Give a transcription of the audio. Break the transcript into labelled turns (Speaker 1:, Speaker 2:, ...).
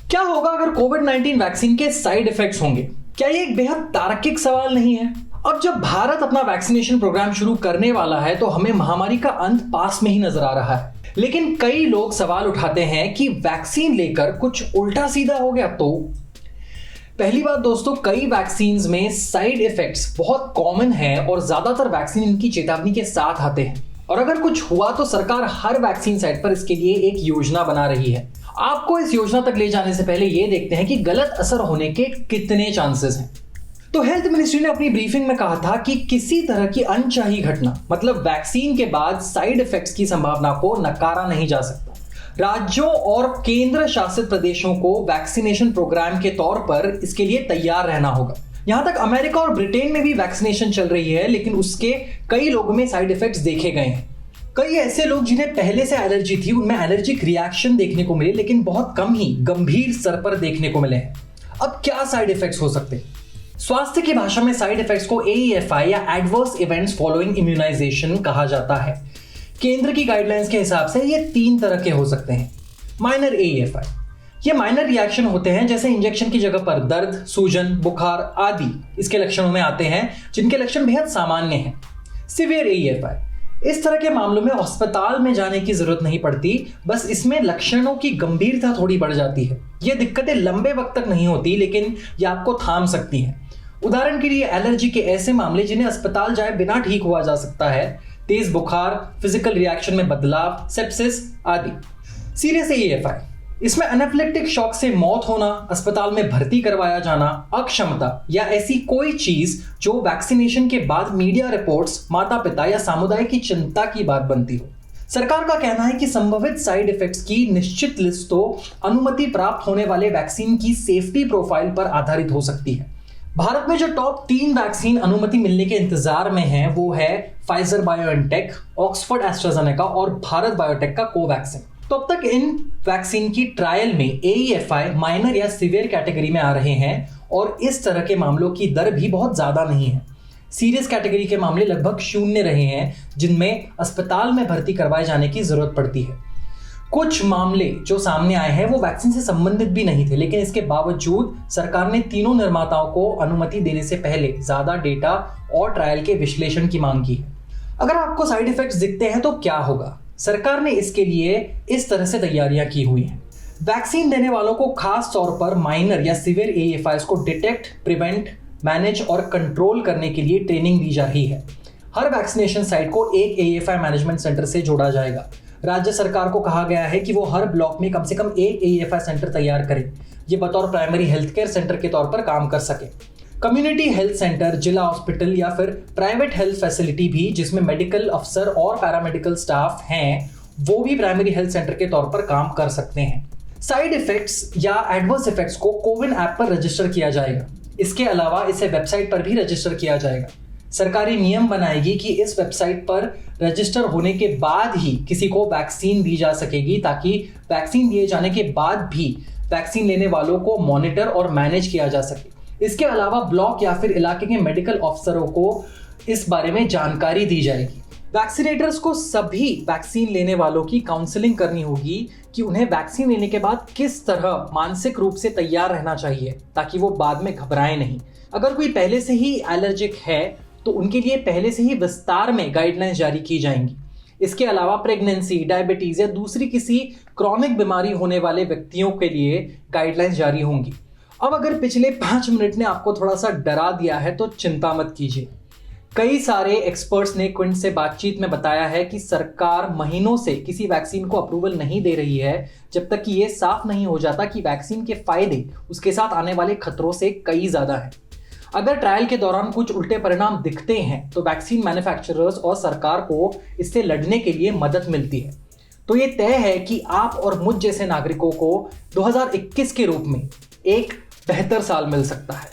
Speaker 1: क्या होगा अगर कोविड-19 वैक्सीन के साइड इफेक्ट्स होंगे? क्या ये एक बेहद तार्किक सवाल नहीं है? अब जब भारत अपना वैक्सीनेशन प्रोग्राम शुरू करने वाला है तो हमें महामारी का अंत पास में ही नजर आ रहा है। लेकिन कई लोग सवाल उठाते हैं कि वैक्सीन लेकर कुछ उल्टा सीधा हो गया तो? पहली बात दोस्तों, कई वैक्सीन्स में साइड इफेक्ट्स बहुत कॉमन है और ज्यादातर वैक्सीन इनकी चेतावनी के साथ आते हैं। और अगर कुछ हुआ तो सरकार हर वैक्सीन साइट पर इसके लिए एक योजना बना रही है। आपको इस योजना तक ले जाने से पहले ये देखते हैं कि गलत असर होने के कितने चांसेस हैं। तो हेल्थ मिनिस्ट्री ने अपनी ब्रीफिंग में कहा था कि किसी तरह की अनचाही घटना मतलब वैक्सीन के बाद साइड इफेक्ट्स की संभावना को नकारा नहीं जा सकता। राज्यों और केंद्र शासित प्रदेशों को वैक्सीनेशन प्रोग्राम के तौर पर इसके लिए तैयार रहना होगा। यहां तक अमेरिका और ब्रिटेन में भी वैक्सीनेशन चल रही है, लेकिन उसके कई लोगों में साइड इफेक्ट्स देखे गए हैं। कई ऐसे लोग जिन्हें पहले से एलर्जी थी उनमें एलर्जिक रिएक्शन देखने को मिले, लेकिन बहुत कम ही गंभीर स्तर पर देखने को मिले हैं। अब क्या साइड इफेक्ट्स हो सकते हैं? स्वास्थ्य की भाषा में साइड इफेक्ट्स को AEFI या एडवर्स इवेंट्स फॉलोइंग इम्यूनाइजेशन कहा जाता है। केंद्र की गाइडलाइंस के हिसाब से ये 3 तरह के हो सकते हैं। माइनर AEFI, ये माइनर रिएक्शन होते हैं जैसे इंजेक्शन की जगह पर दर्द, सूजन, बुखार आदि इसके लक्षणों में आते हैं, जिनके लक्षण बेहद सामान्य हैं। सिवियर AEFI, इस तरह के मामलों में अस्पताल में जाने की जरूरत नहीं पड़ती, बस इसमें लक्षणों की गंभीरता थोड़ी बढ़ जाती है। ये दिक्कतें लंबे वक्त तक नहीं होती, लेकिन ये आपको थाम सकती हैं। उदाहरण के लिए एलर्जी के ऐसे मामले जिन्हें अस्पताल जाए बिना ठीक हुआ जा सकता है, तेज बुखार, फिजिकल रिएक्शन में बदलाव, सेप्सिस आदि। सीरियस AEFI, इसमें एनाफिलेक्टिक शॉक से मौत होना, अस्पताल में भर्ती करवाया जाना, अक्षमता या ऐसी कोई चीज जो वैक्सीनेशन के बाद मीडिया रिपोर्ट्स, माता पिता या समुदाय की चिंता की बात बनती हो। सरकार का कहना है कि संभावित साइड इफेक्ट्स की निश्चित लिस्ट तो अनुमति प्राप्त होने वाले वैक्सीन की सेफ्टी प्रोफाइल पर आधारित हो सकती है। भारत में जो टॉप 3 वैक्सीन अनुमति मिलने के इंतजार में है वो है फाइजर बायोएनटेक, ऑक्सफोर्ड एस्ट्राजेनेका और भारत बायोटेक का कोवैक्सिन। तो अब तक इन वैक्सीन की ट्रायल में AEFI माइनर या सीवियर कैटेगरी में आ रहे हैं और इस तरह के मामलों की दर भी बहुत ज्यादा नहीं है। सीरियस कैटेगरी के मामले लगभग 0 रहे हैं, जिनमें अस्पताल में भर्ती करवाए जाने की जरूरत पड़ती है। कुछ मामले जो सामने आए हैं वो वैक्सीन से संबंधित भी नहीं थे, लेकिन इसके बावजूद सरकार ने तीनों निर्माताओं को अनुमति देने से पहले ज्यादा डेटा और ट्रायल के विश्लेषण की मांग की है। अगर आपको साइड इफेक्ट्स दिखते हैं तो क्या होगा? सरकार ने इसके लिए इस तरह से तैयारियां की हुई हैं। वैक्सीन देने वालों को खास तौर पर माइनर या सीवियर AEFIs को डिटेक्ट, प्रिवेंट, मैनेज और कंट्रोल करने के लिए ट्रेनिंग दी जा रही है। हर वैक्सीनेशन साइट को एक AEFI मैनेजमेंट सेंटर से जोड़ा जाएगा। राज्य सरकार को कहा गया है कि वो हर ब्लॉक में कम से कम एक AEFI सेंटर तैयार करे, ये बतौर प्राइमरी हेल्थ केयर सेंटर के तौर पर काम कर सके। कम्युनिटी हेल्थ सेंटर, जिला हॉस्पिटल या फिर प्राइवेट हेल्थ फैसिलिटी भी जिसमें मेडिकल अफसर और पैरामेडिकल स्टाफ हैं, वो भी प्राइमरी हेल्थ सेंटर के तौर पर काम कर सकते हैं। साइड इफेक्ट्स या एडवर्स इफेक्ट्स को कोविन ऐप पर रजिस्टर किया जाएगा। इसके अलावा इसे वेबसाइट पर भी रजिस्टर किया जाएगा। सरकारी नियम बनाएगी कि इस वेबसाइट पर रजिस्टर होने के बाद ही किसी को वैक्सीन दी जा सकेगी, ताकि वैक्सीन दिए जाने के बाद भी वैक्सीन लेने वालों को मॉनिटर और मैनेज किया जा सके। इसके अलावा ब्लॉक या फिर इलाके के मेडिकल अफसरों को इस बारे में जानकारी दी जाएगी। वैक्सीनेटर्स को सभी वैक्सीन लेने वालों की काउंसलिंग करनी होगी कि उन्हें वैक्सीन लेने के बाद किस तरह मानसिक रूप से तैयार रहना चाहिए, ताकि वो बाद में घबराएं नहीं। अगर कोई पहले से ही एलर्जिक है तो उनके लिए पहले से ही विस्तार में गाइडलाइंस जारी की जाएंगी। इसके अलावा प्रेगनेंसी, डायबिटीज या दूसरी किसी क्रॉनिक बीमारी होने वाले व्यक्तियों के लिए गाइडलाइंस जारी होंगी। अब अगर पिछले 5 मिनट ने आपको थोड़ा सा डरा दिया है तो चिंता मत कीजिए। कई सारे एक्सपर्ट्स ने क्विंट से बातचीत में बताया है कि सरकार महीनों से किसी वैक्सीन को अप्रूवल नहीं दे रही है जब तक कि ये साफ नहीं हो जाता कि वैक्सीन के फायदे उसके साथ आने वाले खतरों से कई ज्यादा हैं। अगर ट्रायल के दौरान कुछ उल्टे परिणाम दिखते हैं तो वैक्सीन मैन्युफैक्चरर्स और सरकार को इससे लड़ने के लिए मदद मिलती है। तो ये तय है कि आप और मुझ जैसे नागरिकों को 2021 के रूप में एक बेहतर साल मिल सकता है।